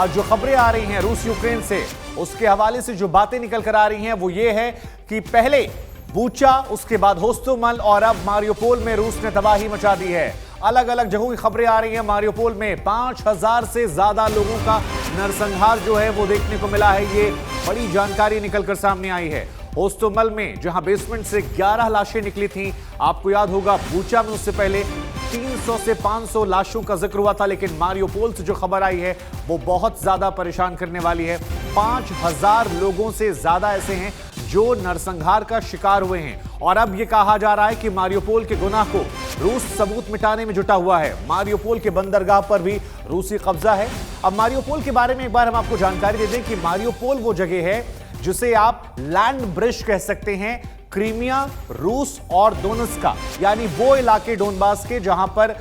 जो खबरें आ रही हैं रूस यूक्रेन से, उसके हवाले से जो बातें निकल कर आ रही हैं वो ये है कि पहले बूचा, उसके बाद होस्टोमल और अब मारियोपोल में रूस ने तबाही मचा दी है। अलग अलग जगहों की खबरें आ रही हैं। मारियोपोल में 5000 से ज्यादा लोगों का नरसंहार जो है वो देखने को मिला है। ये बड़ी जानकारी निकलकर सामने आई है। होस्टोमल में जहां बेसमेंट से 11 लाशें निकली थीं, आपको याद होगा बूचा में उससे पहले 300 से 500 लाशों का जिक्र हुआ था, लेकिन मारियोपोल से जो खबर आई है वो बहुत ज्यादा परेशान करने वाली है। 5000 लोगों से ज्यादा ऐसे हैं जो नरसंहार का शिकार हुए हैं और अब यह कहा जा रहा है कि मारियोपोल के गुनाह को रूस सबूत मिटाने में जुटा हुआ है। मारियोपोल के बंदरगाह पर भी रूसी कब्जा है। अब मारियोपोल के बारे में एक बार हम आपको जानकारी दे दें कि मारियोपोल वो जगह है जिसे आप लैंड ब्रिज कह सकते हैं क्रीमिया, रूस और दोनेत्स्क का, यानी वो इलाके डोनबास के जहां पर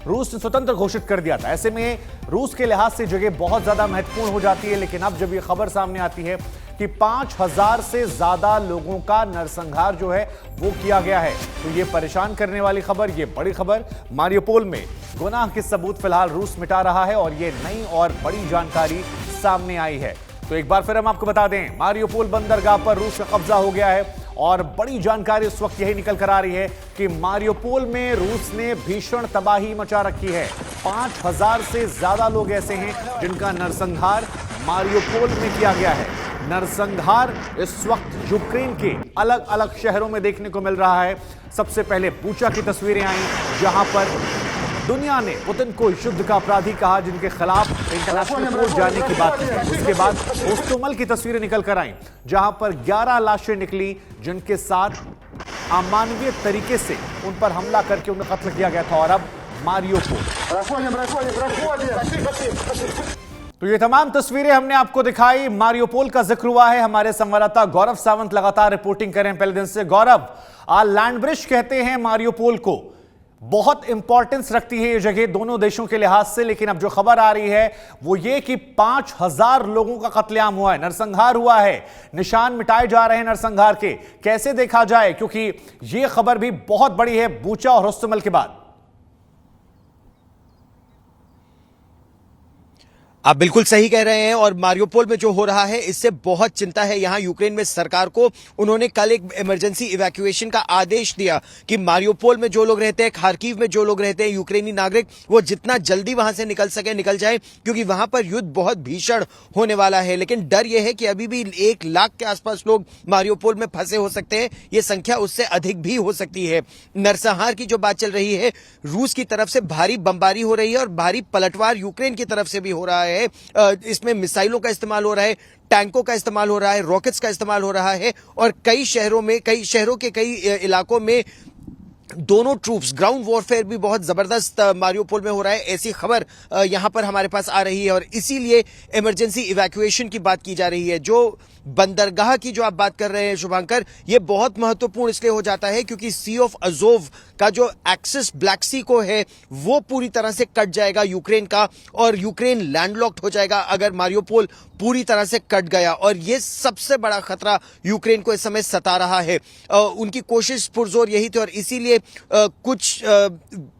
रूस ने स्वतंत्र घोषित कर दिया था। ऐसे में रूस के लिहाज से जगह बहुत ज्यादा महत्वपूर्ण हो जाती है। लेकिन अब जब यह खबर सामने आती है कि 5000 से ज्यादा लोगों का नरसंहार जो है वो किया गया है, तो ये परेशान करने वाली खबर, ये बड़ी खबर। मारियोपोल में गुनाह के सबूत फिलहाल रूस मिटा रहा है और ये नई और बड़ी जानकारी सामने आई है। तो एक बार फिर हम आपको बता दें, मारियोपोल बंदरगाह पर रूस का कब्जा हो गया है और बड़ी जानकारी इस वक्त यही निकल कर आ रही है कि मारियोपोल में रूस ने भीषण तबाही मचा रखी है। 5000 से ज्यादा लोग ऐसे हैं जिनका नरसंहार मारियोपोल में किया गया है। नरसंहार इस वक्त यूक्रेन के अलग अलग शहरों में देखने को मिल रहा है। सबसे पहले बूचा की तस्वीरें आई जहां पर दुनिया ने पुतिन को युद्ध का अपराधी कहा, जिनके खिलाफ इंटरनेशनल कोर्ट जाने की बात की। उसके बाद होस्टोमल की तस्वीरें निकल कर आई जहां पर 11 लाशें निकली जिनके साथ अमानवीय तरीके से उन पर हमला करके उन्हें कत्ल किया गया था। और अब मारियोपोल, तो ये तमाम तस्वीरें हमने आपको दिखाई। मारियोपोल का जिक्र हुआ है। हमारे संवाददाता गौरव सावंत लगातार रिपोर्टिंग कर रहे हैं पहले दिन से। गौरव, लैंड ब्रिज कहते हैं मारियोपोल को, बहुत इंपॉर्टेंस रखती है ये जगह दोनों देशों के लिहाज से, लेकिन अब जो खबर आ रही है वो ये कि 5000 लोगों का कत्लेआम हुआ है, नरसंहार हुआ है, निशान मिटाए जा रहे हैं नरसंहार के। कैसे देखा जाए, क्योंकि ये खबर भी बहुत बड़ी है बूचा और होस्टोमल के बाद। आप बिल्कुल सही कह रहे हैं और मारियोपोल में जो हो रहा है इससे बहुत चिंता है यहां यूक्रेन में सरकार को। उन्होंने कल एक इमरजेंसी इवैक्यूएशन का आदेश दिया कि मारियोपोल में जो लोग रहते हैं, खार्किव में जो लोग रहते हैं यूक्रेनी नागरिक, वो जितना जल्दी वहां से निकल सके निकल जाए, क्योंकि वहां पर युद्ध बहुत भीषण होने वाला है। लेकिन डर यह है कि अभी भी 1 लाख के आसपास लोग मारियोपोल में फंसे हो सकते हैं। ये संख्या उससे अधिक भी हो सकती है। नरसंहार की जो बात चल रही है, रूस की तरफ से भारी बमबारी हो रही है और भारी पलटवार यूक्रेन की तरफ से भी हो रहा है। इसमें मिसाइलों का इस्तेमाल हो रहा है, टैंकों का इस्तेमाल हो रहा है, रॉकेट्स का इस्तेमाल हो रहा है और कई शहरों के कई इलाकों में दोनों ट्रूप्स ग्राउंड वॉरफेयर भी बहुत जबरदस्त मारियोपोल में हो रहा है। ऐसी खबर यहां पर हमारे पास आ रही है और इसीलिए इमरजेंसी इवैक्यूएशन की बात की जा रही है। जो बंदरगाह की जो आप बात कर रहे हैं शुभांकर, ये बहुत महत्वपूर्ण इसलिए हो जाता है क्योंकि सी ऑफ अजोव का जो एक्सेस ब्लैक सी को है वो पूरी तरह से कट जाएगा यूक्रेन का और यूक्रेन लैंडलॉक्ड हो जाएगा अगर मारियोपोल पूरी तरह से कट गया। और ये सबसे बड़ा खतरा यूक्रेन को इस समय सता रहा है। उनकी कोशिश पुरजोर यही थी और इसीलिए कुछ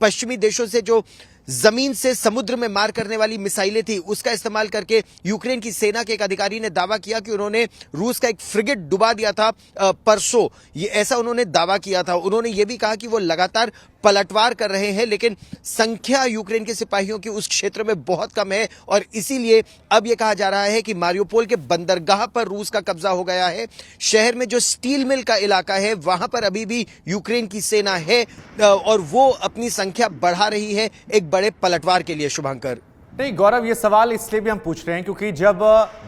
पश्चिमी देशों से जो जमीन से समुद्र में मार करने वाली मिसाइलें थी उसका इस्तेमाल करके यूक्रेन की सेना के एक अधिकारी ने दावा किया कि उन्होंने रूस का एक फ्रिगेट डुबा दिया था परसों। ये ऐसा उन्होंने दावा किया था। उन्होंने ये भी कहा कि वो लगातार पलटवार कर रहे हैं, लेकिन संख्या यूक्रेन के सिपाहियों की उस क्षेत्र में बहुत कम है और इसीलिए अब यह कहा जा रहा है कि मारियोपोल के बंदरगाह पर रूस का कब्जा हो गया है। शहर में जो स्टील मिल का इलाका है वहां पर अभी भी यूक्रेन की सेना है और वो अपनी संख्या बढ़ा रही है एक बड़े पलटवार के लिए। शुभांकर, नहीं गौरव, ये सवाल इसलिए भी हम पूछ रहे हैं क्योंकि जब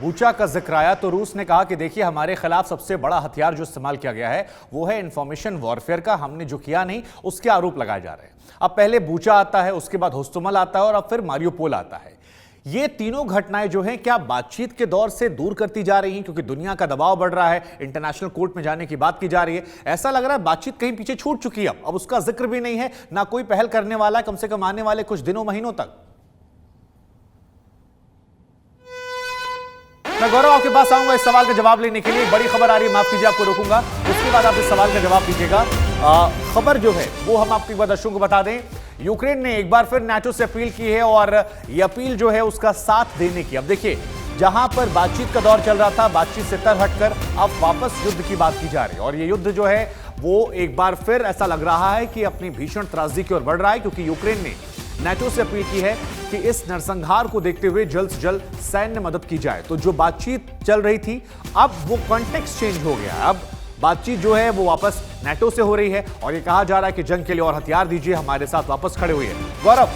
बूचा का जिक्र आया तो रूस ने कहा कि देखिए हमारे खिलाफ सबसे बड़ा हथियार जो इस्तेमाल किया गया है वो है इंफॉर्मेशन वॉरफेयर का, हमने जो किया नहीं उसके आरोप लगाए जा रहे हैं। अब पहले बूचा आता है, उसके बाद होस्टोमल आता है और अब फिर मारियोपोल आता है। ये तीनों घटनाएं जो हैं क्या बातचीत के दौर से दूर करती जा रही हैं क्योंकि दुनिया का दबाव बढ़ रहा है, इंटरनेशनल कोर्ट में जाने की बात की जा रही है। ऐसा लग रहा है बातचीत कहीं पीछे छूट चुकी है, अब उसका जिक्र भी नहीं है, ना कोई पहल करने वाला है कम से कम आने वाले कुछ दिनों महीनों तक। मैं गौरव आपके पास आऊंगा इस सवाल का जवाब लेने के लिए। बड़ी खबर आ रही है, माफ कीजिए आपको रोकूंगा, उसके बाद आप इस सवाल का जवाब दीजिएगा। खबर जो है वो हम आपको एक बार दर्शकों को बता दें यूक्रेन ने एक बार फिर नाटो से अपील की है और यह अपील जो है उसका साथ देने की। अब देखिए, जहां पर बातचीत का दौर चल रहा था, बातचीत से तर हटकर अब वापस युद्ध की बात की जा रही है और यह युद्ध जो है वो एक बार फिर ऐसा लग रहा है कि अपनी भीषण त्रासदी की ओर बढ़ रहा है, क्योंकि यूक्रेन ने नाटो से अपील की है कि इस नरसंहार को देखते हुए जल्द से जल्द सैन्य मदद की जाए। तो जो बातचीत चल रही थी, अब वो कॉन्टेक्स्ट चेंज हो गया। अब बातचीत जो है वो वापस नाटो से हो रही है और ये कहा जा रहा है कि जंग के लिए और हथियार दीजिए, हमारे साथ वापस खड़े हुए हैं। गौरव,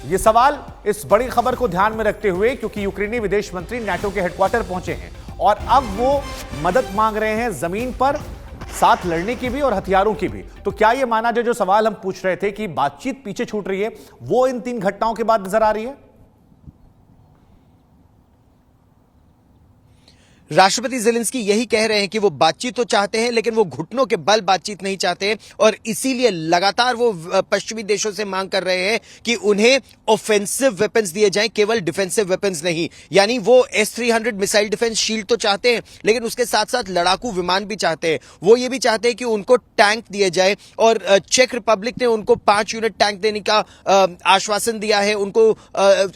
ये सवाल इस बड़ी खबर को ध्यान में रखते हुए, क्योंकि यूक्रेनी विदेश मंत्री नाटो के हेडक्वार्टर पहुंचे हैं और अब वो मदद मांग रहे हैं जमीन पर, साथ लड़ने की भी और हथियारों की भी। तो क्या यह माना जाए, जो सवाल हम पूछ रहे थे कि बातचीत पीछे छूट रही है, वो इन 3 घटनाओं के बाद नजर आ रही है? राष्ट्रपति ज़ेलेंस्की यही कह रहे हैं कि वो बातचीत तो चाहते हैं, लेकिन वो घुटनों के बल बातचीत नहीं चाहते और इसीलिए लगातार वो पश्चिमी देशों से मांग कर रहे हैं कि उन्हें ऑफेंसिव वेपन्स दिए जाएं, केवल डिफेंसिव वेपन्स नहीं। यानी वो S-300 मिसाइल डिफेंस शील्ड तो चाहते हैं, लेकिन उसके साथ साथ लड़ाकू विमान भी चाहते हैं। वो ये भी चाहते हैं कि उनको टैंक दिए जाए और चेक रिपब्लिक ने उनको 5 यूनिट टैंक देने का आश्वासन दिया है। उनको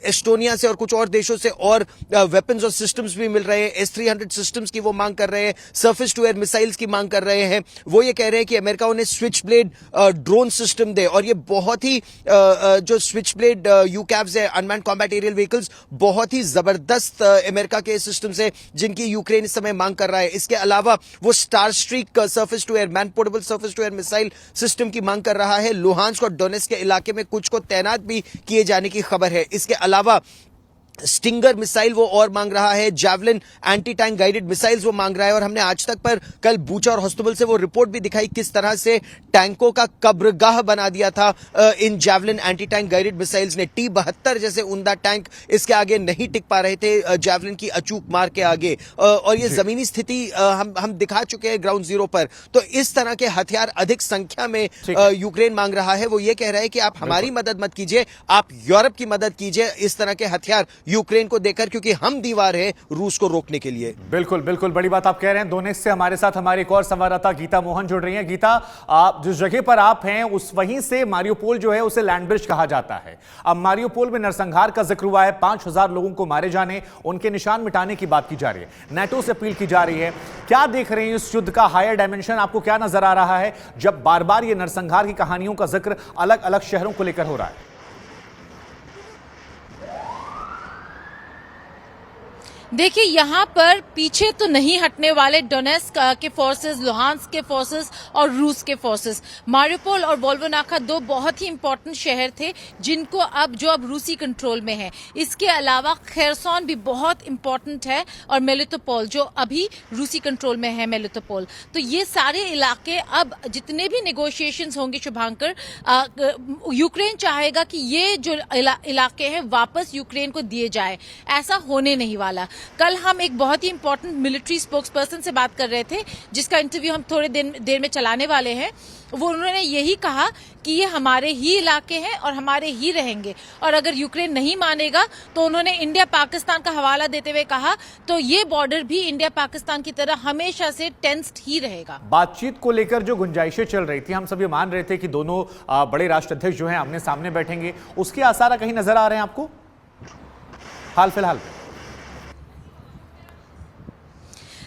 एस्टोनिया से और कुछ और देशों से और वेपन्स और सिस्टम्स भी मिल रहे हैं। S-300 सिस्टम्स की वो मांग कर रहे हैं, सरफेस टू एयर मिसाइल्स की मांग कर रहे हैं। वो ये कह रहे हैं कि अमेरिका उन्हें स्विच ब्लेड ड्रोन सिस्टम दे और ये बहुत ही जो स्विच ब्लेड यूकैव्स है, अनमैन्ड कॉम्बैट एरियल व्हीकल्स, बहुत ही जबरदस्त अमेरिका के सिस्टम्स है जिनकी यूक्रेन इस समय मांग कर रहा है। इसके अलावा वो Starstreak surface to air, man portable surface to air missile system की मांग कर रहा है। लुहांस्क और डोनेट्स्क के इलाके में कुछ को तैनात भी किए जाने की खबर है। इसके अलावा स्टिंगर मिसाइल वो और मांग रहा है, javelin anti tank guided missiles वो मांग रहा है और हमने आज तक पर कल बूचा और हॉस्टोबल से वो रिपोर्ट भी दिखाई किस तरह से टैंकों का कब्रगाह बना दिया था इन javelin anti tank guided missiles ने। T-72 जैसे उम्दा टैंक इसके आगे नहीं टिक पा रहे थे जैवलिन की अचूक मार के आगे और ये जमीनी स्थिति हम दिखा चुके हैं ग्राउंड जीरो पर। तो इस तरह के हथियार अधिक संख्या में यूक्रेन मांग रहा है। वो ये कह रहा है कि आप हमारी मदद मत कीजिए, आप यूरोप की मदद कीजिए इस तरह के हथियार यूक्रेन को देकर, क्योंकि हम दीवार है रूस को रोकने के लिए। बिल्कुल बिल्कुल, बड़ी बात आप कह रहे हैं। दोनेत्स्क से हमारे साथ हमारी एक और संवाददाता गीता मोहन जुड़ रही हैं। गीता, आप जिस जगह पर आप हैं उस वहीं से मारियोपोल जो है उसे लैंड ब्रिज कहा जाता है। अब मारियोपोल में नरसंहार का जिक्र हुआ है, 5000 लोगों को मारे जाने, उनके निशान मिटाने की बात की जा रही है, नाटो से अपील की जा रही है। क्या देख रहे हैं इस युद्ध का हायर डायमेंशन, आपको क्या नजर आ रहा है जब बार बार ये नरसंहार की कहानियों का जिक्र अलग अलग शहरों को लेकर हो रहा है? देखिए, यहाँ पर पीछे तो नहीं हटने वाले डोनेट्स्क के फोर्सेस, लुहांस्क के फोर्सेस और रूस के फोर्सेस। मारियोपोल और वोल्गोनाखा 2 बहुत ही इंपॉर्टेंट शहर थे जिनको अब रूसी कंट्रोल में है। इसके अलावा खेरसोन भी बहुत इंपॉर्टेंट है और मेलिटोपोल जो अभी रूसी कंट्रोल में है, मेलिटोपोल। तो ये सारे इलाके अब जितने भी नेगोशिएशंस होंगे शुभांकर, यूक्रेन चाहेगा कि ये जो इलाके हैं वापस यूक्रेन को दिए जाए। ऐसा होने नहीं वाला। कल हम एक बहुत ही इंपॉर्टेंट मिलिट्री स्पोक्सपर्सन से बात कर रहे थे जिसका इंटरव्यू हम थोड़े देर में चलाने वाले हैं। वो उन्होंने यही कहा कि ये हमारे ही इलाके हैं और हमारे ही रहेंगे और अगर यूक्रेन नहीं मानेगा तो उन्होंने इंडिया पाकिस्तान का हवाला देते हुए कहा तो ये बॉर्डर भी इंडिया पाकिस्तान की तरह हमेशा से टेंस्ड ही रहेगा। बातचीत को लेकर जो गुंजाइशें चल रही थी, हम सभी मान रहे थे कि दोनों बड़े राष्ट्राध्यक्ष जो हैं आमने सामने बैठेंगे, उसके आसार कहीं नजर आ रहे हैं आपको हाल फिलहाल?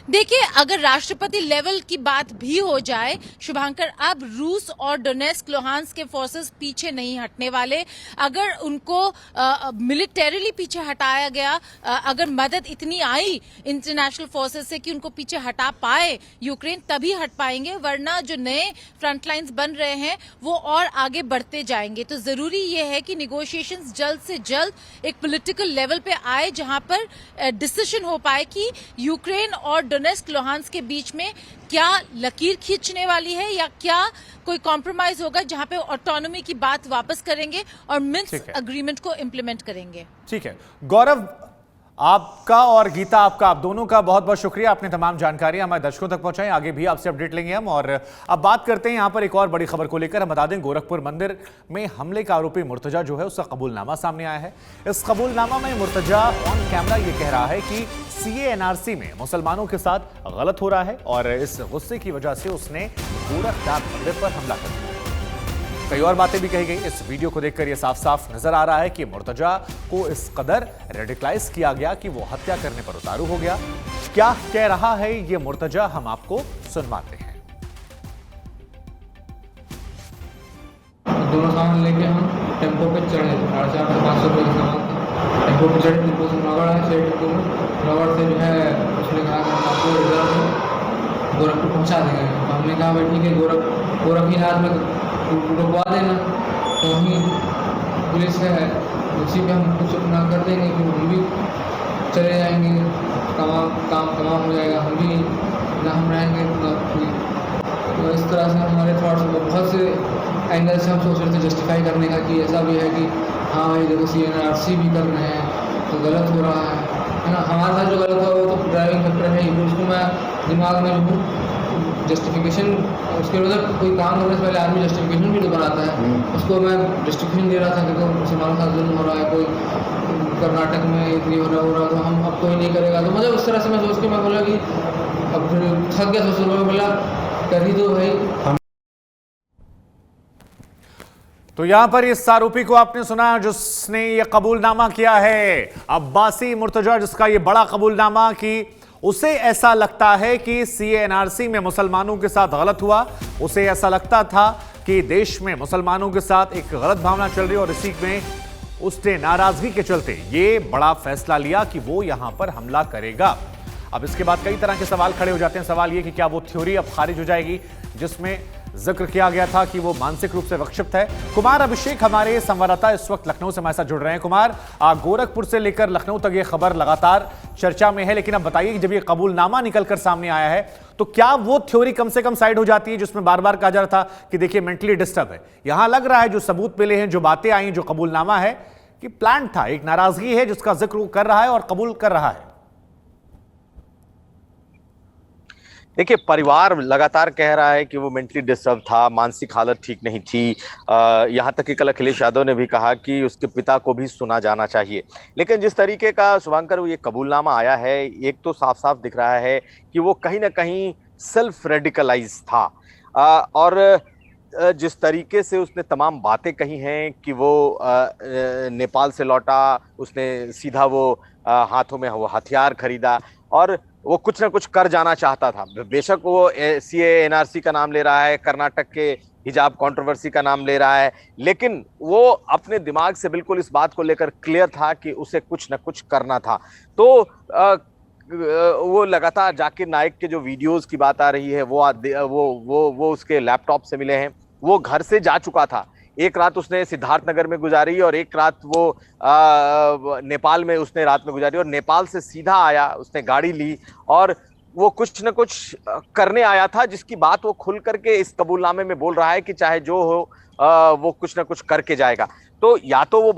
देखिए, अगर राष्ट्रपति लेवल की बात भी हो जाए शुभांकर, अब रूस और डोनेट्स्क लुहांस्क के फोर्सेस पीछे नहीं हटने वाले। अगर उनको मिलिटरीली पीछे हटाया गया, अगर मदद इतनी आई इंटरनेशनल फोर्सेस से कि उनको पीछे हटा पाए यूक्रेन, तभी हट पाएंगे, वरना जो नए फ्रंट लाइन्स बन रहे हैं वो और आगे बढ़ते जाएंगे। तो जरूरी ये है कि निगोशिएशंस जल्द से जल्द एक पॉलिटिकल लेवल पे आए जहां पर डिसीजन हो पाए कि यूक्रेन और डोनेट्स्क लुहांस्क के बीच में क्या लकीर खींचने वाली है या क्या कोई कॉम्प्रोमाइज होगा जहां पे ऑटोनॉमी की बात वापस करेंगे और मिन्स्क एग्रीमेंट को इंप्लीमेंट करेंगे। ठीक है गौरव, आपका और गीता आपका, आप दोनों का बहुत बहुत शुक्रिया, आपने तमाम जानकारी हमारे दर्शकों तक पहुंचाई। आगे भी आपसे अपडेट लेंगे हम। और अब बात करते हैं यहां पर एक और बड़ी खबर को लेकर। हम बता दें, गोरखपुर मंदिर में हमले का आरोपी मुर्तजा जो है उसका कबूलनामा सामने आया है। इस कबूलनामा में मुर्तजा ऑन कैमरा ये कह रहा है कि CAA NRC में मुसलमानों के साथ गलत हो रहा है और इस गुस्से की वजह से उसने गोरखनाथ मंदिर पर हमला कर दिया। कई और बातें भी कही गई। इस वीडियो को देखकर यह साफ साफ नजर आ रहा है कि मुर्तजा को इस कदर रेडिकलाइज किया गया कि वो हत्या करने पर उतारू हो गया। क्या कह रहा है ये मुर्तजा, हम आपको सुनवाते हैं। दोनों सामान लेके हम टेम्पो पे चढ़े, 450 से 500 रुपये का सामान था। टेम्पो पे चढ़े, टेम्पो से नौगढ़ है, से टेम्पो में नौगढ़ से जो है उसने कहा कि हम आपको रिजर्व में गोरखपुर पहुँचा देंगे। तो हमने कहा भाई ठीक है, गोरखनाथ में रुकवा देना। तो वहीं पुलिस है, उसी पे हम कुछ अपना कर देंगे, फिर हम भी चले जाएंगे, काम हो जाएगा, हम भी ना हम रहेंगे ना। तो इस तरह से हमारे थॉट्स बहुत से एंगल से हम सोच रहे थे जस्टिफाई करने का कि ऐसा भी है कि हाँ भाई देखो CNRC भी कर रहे हैं तो गलत हो रहा है ना। हमारे साथ जो गलत हुआ वो तो ड्राइविंग फैक्टर है ही, तो उसको मैं दिमाग में जो जस्टिफिकेशन, उसके मतलब कोई काम करने से पहले आदमी जस्टिफिकेशन भी तो बनाता है, उसको मैं जस्टिफिकेशन दे रहा था कि तो मुसलमानों के साथ जुल्म हो रहा है, कोई कर्नाटक में इतनी हो रहा तो हम अब कोई नहीं करेगा। तो मतलब उस तरह से मैं सोच के मैं बोला कि अब फिर थक गया सोच रहा, बोला कर ही दो भाई। तो यहां पर इस आरोपी को आपने सुना जिसने ये कबूलनामा किया है, अब्बासी मुर्तजा, जिसका ये बड़ा कबूलनामा कि उसे ऐसा लगता है कि CNRC में मुसलमानों के साथ गलत हुआ। उसे ऐसा लगता था कि देश में मुसलमानों के साथ एक गलत भावना चल रही है और इसी में उसने नाराजगी के चलते ये बड़ा फैसला लिया कि वो यहां पर हमला करेगा। अब इसके बाद कई तरह के सवाल खड़े हो जाते हैं। सवाल ये कि क्या वो थ्योरी अब खारिज हो जाएगी जिसमें जिक्र किया गया था कि वो मानसिक रूप से विक्षिप्त है। कुमार अभिषेक हमारे संवाददाता इस वक्त लखनऊ से हमारे साथ जुड़ रहे हैं। कुमार, गोरखपुर से लेकर लखनऊ तक ये खबर लगातार चर्चा में है, लेकिन अब बताइए कि जब ये कबूलनामा निकलकर सामने आया है तो क्या वो थ्योरी कम से कम साइड हो जाती है जिसमें बार बार कहा जा रहा था कि देखिए मेंटली डिस्टर्ब है। यहां लग रहा है जो सबूत मिले हैं, जो बातें आई, जो कबूलनामा है कि प्लान था, एक नाराजगी है जिसका जिक्र कर रहा है और कबूल कर रहा है। देखिए, परिवार लगातार कह रहा है कि वो मेंटली डिस्टर्ब था, मानसिक हालत ठीक नहीं थी। यहाँ तक कि कल अखिलेश यादव ने भी कहा कि उसके पिता को भी सुना जाना चाहिए। लेकिन जिस तरीके का शुभांकर ये कबूलनामा आया है, एक तो साफ साफ दिख रहा है कि वो कहीं ना कहीं सेल्फ रेडिकलाइज था। और जिस तरीके से उसने तमाम बातें कही हैं कि वो नेपाल से लौटा, उसने सीधा वो हाथों में वो हथियार खरीदा और वो कुछ ना कुछ कर जाना चाहता था। बेशक वो CNRC का नाम ले रहा है, कर्नाटक के हिजाब कंट्रोवर्सी का नाम ले रहा है, लेकिन वो अपने दिमाग से बिल्कुल इस बात को लेकर क्लियर था कि उसे कुछ ना कुछ करना था। तो वो लगातार जाकिर नाइक के जो वीडियोस की बात आ रही है वो उसके लैपटॉप से मिले हैं। वो घर से जा चुका था, एक रात उसने सिद्धार्थनगर में गुजारी और एक रात वो नेपाल में उसने रात में गुजारी और नेपाल से सीधा आया, उसने गाड़ी ली और वो कुछ न कुछ करने आया था, जिसकी बात वो खुल करके इस कबूलनामे में बोल रहा है कि चाहे जो हो वो कुछ न कुछ करके जाएगा। तो या तो वो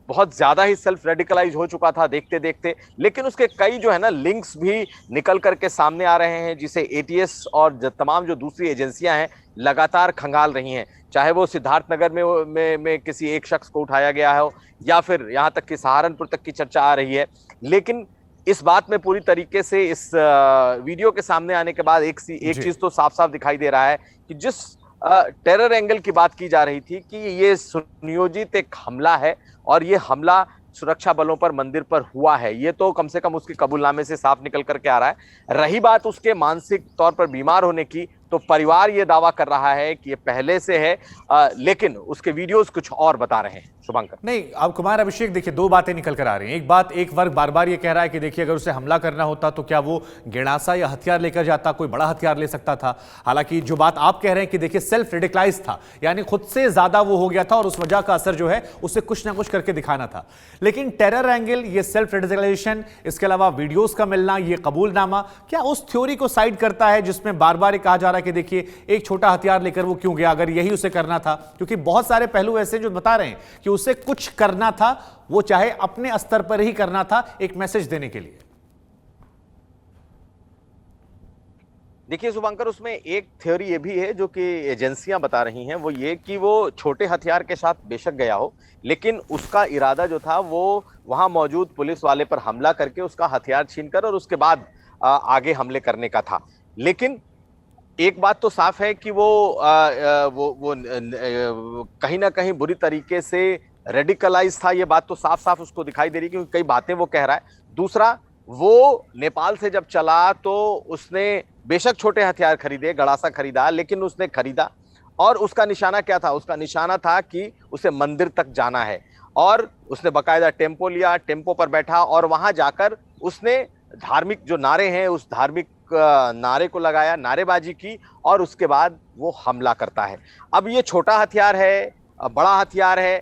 बहुत ज्यादा ही सेल्फ रेडिकलाइज हो चुका था देखते देखते, लेकिन उसके कई जो है ना लिंक्स भी निकल करके सामने आ रहे हैं, जिसे ATS और तमाम जो दूसरी एजेंसियां हैं लगातार खंगाल रही हैं। चाहे वो सिद्धार्थनगर में किसी एक शख्स को उठाया गया हो या फिर यहाँ तक कि सहारनपुर तक की चर्चा आ रही है। लेकिन इस बात में पूरी तरीके से इस वीडियो के सामने आने के बाद एक चीज तो साफ साफ दिखाई दे रहा है कि जिस टेरर एंगल की बात की जा रही थी कि ये सुनियोजित एक हमला है और ये हमला सुरक्षा बलों पर मंदिर पर हुआ है, ये तो कम से कम उसके कबूलनामे से साफ निकल करके आ रहा है। रही बात उसके मानसिक तौर पर बीमार होने की, तो परिवार ये दावा कर रहा है कि ये पहले से है, लेकिन उसके वीडियोस कुछ और बता रहे हैं। शुभंकर, नहीं, अब कुमार अभिषेक देखिए दो बातें निकल कर आ रही हैं। एक वर्ग बार बार ये कह रहा है कि देखिए अगर उसे हमला करना होता तो क्या वो गेड़ासा या हथियार लेकर जाता, कोई बड़ा हथियार ले सकता था। हालांकि जो बात आप कह रहे हैं कि देखिए सेल्फ रेडिकलाइज था, यानी खुद से ज्यादा वो हो गया था और उस वजह का असर जो है उसे कुछ ना कुछ करके दिखाना था। लेकिन टेरर एंगल, ये सेल्फ रेडिकलाइजेशन, इसके अलावा वीडियोस का मिलना, ये कबूलनामा, क्या उस थ्योरी को साइड करता है जिसमें बार बार कहा जा रहा है कि देखिए एक छोटा हथियार लेकर वो क्यों गया, अगर यही उसे करना था। क्योंकि बहुत सारे पहलू ऐसे जो बता रहे हैं कि उसे कुछ करना था, वो चाहे अपने स्तर पर ही करना था, एक मैसेज देने के लिए। देखिए शुभंकर, उसमें एक थ्योरी ये भी है जो कि एजेंसियां बता रही हैं, वो ये कि वो छोटे हथियार के साथ बेशक गया हो, लेकिन उसका इरादा जो था वो वहां मौजूद पुलिस वाले पर हमला करके उसका हथियार छीनकर और उसके बाद आगे हमले करने का था। लेकिन एक बात तो साफ है कि वो कहीं ना कहीं बुरी तरीके से रेडिकलाइज था, ये बात तो साफ साफ उसको दिखाई दे रही है, क्योंकि कई बातें वो कह रहा है। दूसरा, वो नेपाल से जब चला तो उसने बेशक छोटे हथियार खरीदे, गड़ासा खरीदा, लेकिन उसने खरीदा और उसका निशाना क्या था? उसका निशाना था कि उसे मंदिर तक जाना है और उसने बकायदा टेम्पो लिया, टेम्पो पर बैठा और वहां जाकर उसने धार्मिक जो नारे हैं उस धार्मिक नारे को लगाया, नारेबाजी की और उसके बाद वो हमला करता है। अब ये छोटा हथियार है, बड़ा हथियार है,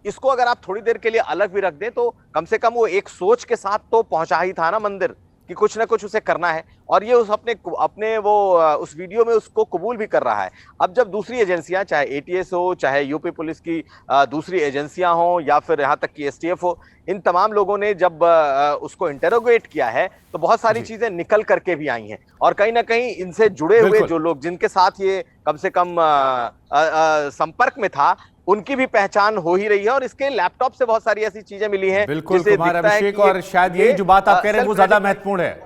इसको अगर आप थोड़ी देर के लिए अलग भी रख दें तो कम से कम वो एक सोच के साथ तो पहुंचा ही था ना मंदिर, कि कुछ ना कुछ उसे करना है, और ये उस अपने वो उस वीडियो में उसको कबूल भी कर रहा है। अब जब दूसरी एजेंसियां, चाहे एटीएस हो, चाहे यूपी पुलिस की दूसरी एजेंसियां हो या फिर यहाँ तक कि एसटीएफ हो, इन तमाम लोगों ने जब उसको इंटेरोगेट किया है तो बहुत सारी चीजें निकल करके भी आई हैं, और कहीं ना कहीं इनसे जुड़े हुए जो लोग जिनके साथ ये कम से कम संपर्क में था, उनकी भी पहचान हो ही रही है, और इसके लैपटॉप से बहुत सारी ऐसी चीजें मिली हैं। बिल्कुल कुमार अभिषेक, और शायद यही जो बात आप कह रहे हैं वो ज्यादा महत्वपूर्ण है।